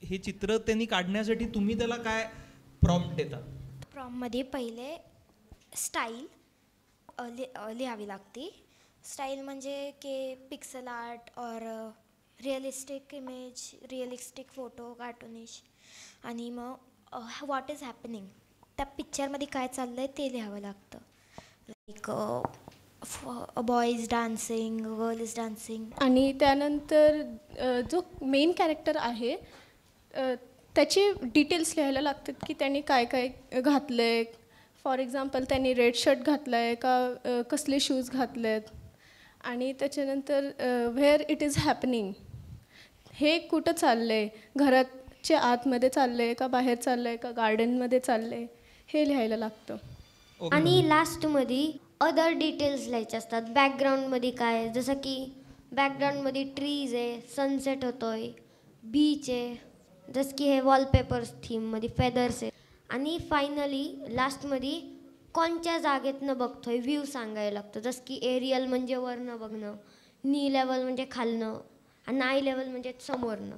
हे चित्र त्यांनी काढण्यासाठी तुम्ही त्याला काय प्रॉम्प्ट देता? प्रॉम्प्टमध्ये पहिले स्टाईल लिहावी लागते. स्टाईल म्हणजे की पिक्सल आर्ट और realistic image, realistic photo, cartoonish. आणि मग व्हॉट इज हॅपनिंग, त्या पिक्चरमध्ये काय चाललं आहे ते लिहावं लागतं. Like a boy is dancing, girl is dancing. आणि त्यानंतर जो मेन कॅरेक्टर आहे त्याचे डिटेल्स लिहायला लागतात की त्यांनी काय काय घातलं आहे. फॉर एक्झाम्पल त्यांनी रेड शर्ट घातलं आहे का, कसले शूज घातले आहेत. आणि त्याच्यानंतर व्हेअर इट इज हॅपनिंग, हे कुठं चाललं आहे, घराच्या आतमध्ये चाललं आहे का बाहेर चाललं आहे का गार्डनमध्ये चाललं आहे, हे लिहायला लागतं. आणि लास्टमध्ये अदर डिटेल्स लिहायचे असतात. बॅकग्राऊंडमध्ये काय, जसं की बॅकग्राऊंडमध्ये ट्रीज आहे, सनसेट होतो आहे, बीच आहे, जसं की हे वॉलपेपर्स थीममध्ये फेदर्स आहे. आणि फायनली लास्टमध्ये कोणत्या जागेतनं बघतोय व्ह्यू सांगायला लागतं. जसं की एरियल म्हणजे वरनं बघणं, नी लेवल म्हणजे खालनं, आणि आय लेवल म्हणजे समोरनं.